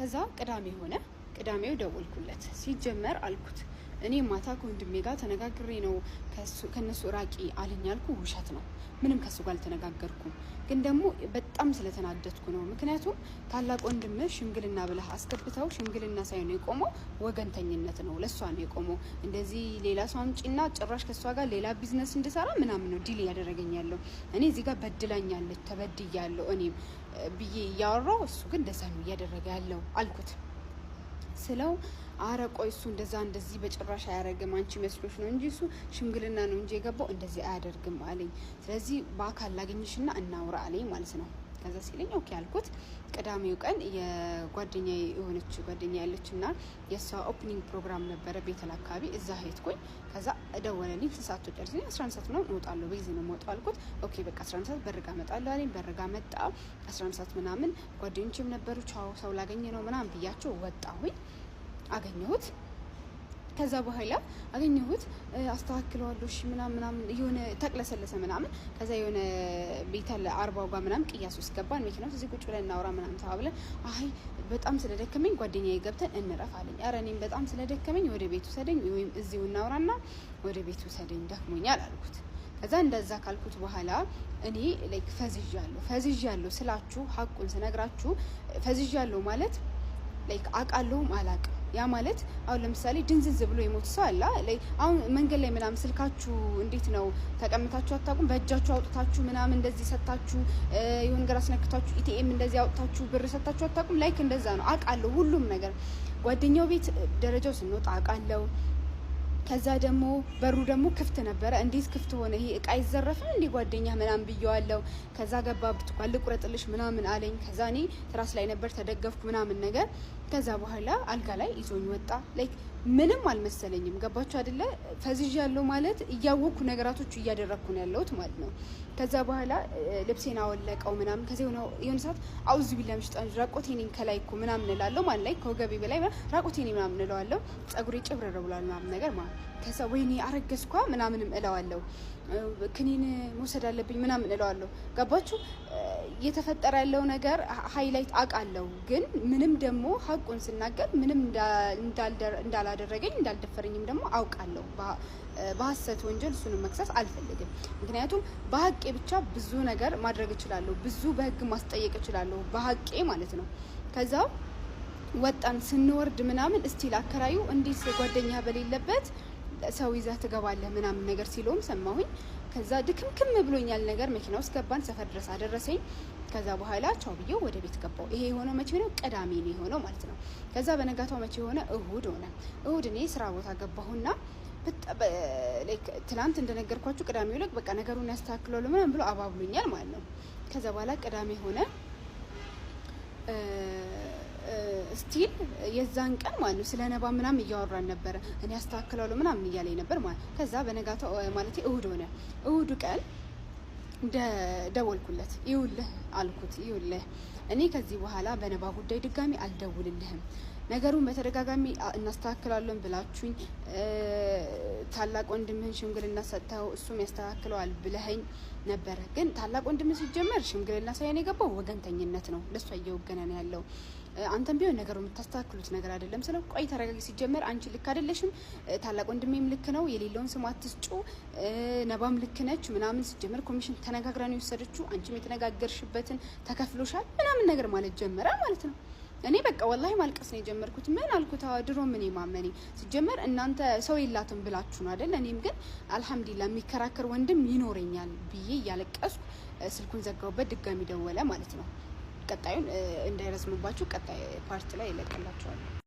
ከዛ ቅዳሜው ደወልኩለት ሲጀመር አልኩት እኔ ማታ ከወንድሜ ጋር ተነጋግሬ ነው ከነሱ ራቂ አለኝ ያልኩ ውሸት ነው ምንም ከሱ ጋር አልተነጋገርኩም ግን ደግሞ በጣም ስለተናደድኩ ነው ምክንያቱም ታላቅ ወንድም ሽምግልና ብለህ አስገብተው ሽምግልና ሳይሆን የቆመው ወገንተኝነት ነው ለሷ ነው የቆመው እንደዚህ ሌላ ሰው አምጪና ጭራሽ ከሷ ጋር ሌላ ቢዝነስ እንድሰራ ምናምን ነው ዲል ያደረገኝ ያለው እኔ እዚህ ጋር በድላኛለች ተበድያለሁ እኔም ብዬ ያወራው እሱ ግን እንደዛ ነው እያደረገ ያለው አልኩት ስለው አረ ቆይ እሱ እንደዚህ በጭራሽ አያረግም አንቺ መስሎሽ ነው እንጂ እሱ ሽምግልና ነው እንጂ የገባው እንደዚህ አያደርግም አለኝ ስለዚህ በአካል ላገኝሽና እናውራ አለኝ ማለት ነው ከዛ ሲለኝ ኦኬ አልኩት ቅዳሜው ቀን የጓደኛዬ የሆነች ጓደኛ ያለችና የሷ ኦፕኒንግ ፕሮግራም ነበረ ቤተል አካባቢ እዛ ሄድኩኝ ከዛ ደወለልኝ ሰዓት ተጨርሰኝ 11 ሰዓት ነው እወጣለሁ በጊዜ ነው የምወጣው አልኩት ኦኬ በቃ 11 ሰዓት በርጋ መጣለሁ አለኝ በርጋ መጣ 11 ሰዓት ምናምን ጓደኞቼም ነበሩ ቻው ሰው ላገኘ ነው ምናምን ብያቸው ወጣሁኝ አገኘሁት ከዛ በኋላ አገኘሁት አስተካክለዋለሁ እሺ ምናምን የሆነ ተቅለሰለሰ ምናምን ከዛ የሆነ ቤተል 40 ጋር ምናምን ቅያስ ውስጥ ገባን መኪናው እዚህ ቁጭ ብለን እናውራ ምናምን ተባብለን አይ በጣም ስለደከመኝ ጓደኛዬ ገብተን እንረፍ አለኝ ኧረ እኔም በጣም ስለደከመኝ ወደ ቤቱ ሰደኝ ወይም እዚሁ እናውራና ወደ ቤቱ ሰደኝ ደክሞኛል አልኩት ከዛ እንደዛ ካልኩት በኋላ እኔ ላይክ ፈዝዣለሁ ስላችሁ ሀቁን ስነግራችሁ ፈዝዣለሁ ማለት ላይክ አቃለሁም አላቅም ያ ማለት አሁን ለምሳሌ ድንዝዝ ብሎ የሞት ሰው አለ አሁን መንገድ ላይ ምናምን ስልካችሁ እንዴት ነው ተቀምጣችሁ አታውቁም በእጃችሁ አውጥታችሁ ምናምን እንደዚህ ሰጣችሁ ይሁን ግራ አስነክታችሁ ኢቲኤም እንደዚህ አውጥታችሁ ብር ሰጣችሁ አታውቁም ላይክ እንደዛ ነው አቃለሁ ሁሉም ነገር ጓደኛው ቤት ደረጃው ስንወጣ አቃለሁ ከዛ ደግሞ በሩ ደግሞ ክፍት ነበረ እንዴት ክፍት ሆነ ይሄ እቃ ይዘረፋ እንዴ ጓደኛ ምናምን ብየዋለሁ ከዛ ገባብት ቋል ቁረጥልሽ ምናምን አለኝ ከዛ እኔ ትራስ ላይ ነበር ተደገፍኩ ምናምን ነገር ከዛ በኋላ አልጋ ላይ ይዞኝ ወጣ ላይክ ምንም አልመሰለኝም ገባችሁ አይደለ ፈዝዣለሁ ማለት እያወኩ ነገራቶች እያደረኩ ነው ያለሁት ማለት ነው ከዛ በኋላ ልብሴን አወለቀው ምናምን ከዚህ የሆነ ሰዓት አውዝ ቢላምሽ ራቆቴን ከላይኩ ምናምን እላለሁ ማለት ላይ ከወገቤ በላይ ራቆቴን ምናምን እለዋለሁ ጸጉሬ ጭብረረ ብሏል ምናምን ነገር ማለት ከዛ ወይኔ አረገዝኳ ምናምንም እለዋለሁ ክኒን መውሰድ አለብኝ ምናምን እለዋለሁ ገባችሁ እየተፈጠረ ያለው ነገር ሃይላይት አቃለው ግን ምንም ደግሞ ሀቁን ስናገር ምንም እንዳላደረገኝ እንዳልደፈረኝም ደግሞ አውቃለሁ በሐሰት ወንጀል እሱንም መክሰስ አልፈልግም ምክንያቱም በሐቄ ብቻ ብዙ ነገር ማድረግ እችላለሁ ብዙ በህግ ማስጠየቅ እችላለሁ በሐቄ ማለት ነው ከዛ ወጣን ስንወርድ ምናምን እስቲል አከራዩ እንዴት ጓደኛ በሌለበት ሰው ይዛ ትገባለህ ምናምን ነገር ሲሎም ሰማሁኝ ከዛ ድክምክም ብሎኛል ነገር መኪና ውስጥ ገባን ሰፈር ድረስ አደረሰኝ ከዛ በኋላ ቻው ብዬ ወደ ቤት ገባው ይሄ የሆነው መቼ ነው ቅዳሜ ነው የሆነው ማለት ነው ከዛ በነጋታው መቼ ሆነ እሁድ እኔ ስራ ቦታ ገባሁና ላይክ ትላንት እንደነገርኳችሁ ቅዳሜው ላይ በቃ ነገሩን ያስተካክላሉ ምናምን ብሎ አባብሉኛል ማለት ነው ከዛ በኋላ ቅዳሜ ሆነ ስቲል የዛን ቀን ማለት ስለ ነባ ምናምን እያወራን ነበር እኔ አስተካክላለሁ ምናምን እያለኝ ነበር ማለት ከዛ በነጋታው ማለት እሁድ ቀን ደወልኩለት ይውልህ አልኩት ይውልህ እኔ ከዚህ በኋላ በነባ ጉዳይ ድጋሚ አልደውልልህም ነገሩን በተደጋጋሚ እናስተካክላለን ብላችሁኝ ታላቅ ወንድምህን ሽምግልና ሰጥተው እሱም ያስተካክለዋል ብለኸኝ ነበር ግን ታላቅ ወንድምህ ሲጀመር ሽምግልና ሳይሆን የገባው ወገንተኝነት ነው ለሷ እየወገነ ነው ያለው አንተም ቢሆን ነገሩን የምታስተካክሉት ነገር አይደለም ስለ ቆይ ተረጋጊ ሲጀመር አንቺ ልክ አይደለሽም ታላቅ ወንድሜም ልክ ነው የሌለውን ስም አትስጩ ነባም ልክ ነች ምናምን ሲጀመር ኮሚሽን ተነጋግራን ይወሰደችው አንቺም የተነጋገርሽበትን ተከፍሎሻል ምናምን ነገር ማለት ጀመረ ማለት ነው እኔ በቃ ወላሂ ማልቀስ ነው የጀመርኩት ምን አልኩት ድሮ ምን ማመኔ ሲጀመር እናንተ ሰው ይላትም ብላችሁ ነው አይደል እኔም ግን አልহামዱሊላህ የሚከራከር ወንድም ይኖረኛል ብዬ ያለቀስኩ ስልኩን ዘጋውበት ድጋሚ ደወለ ማለት ነው ቀጣዩን እንዳይረዝምባችሁ ቀጣይ ፓርት ላይ ይለቀላችኋል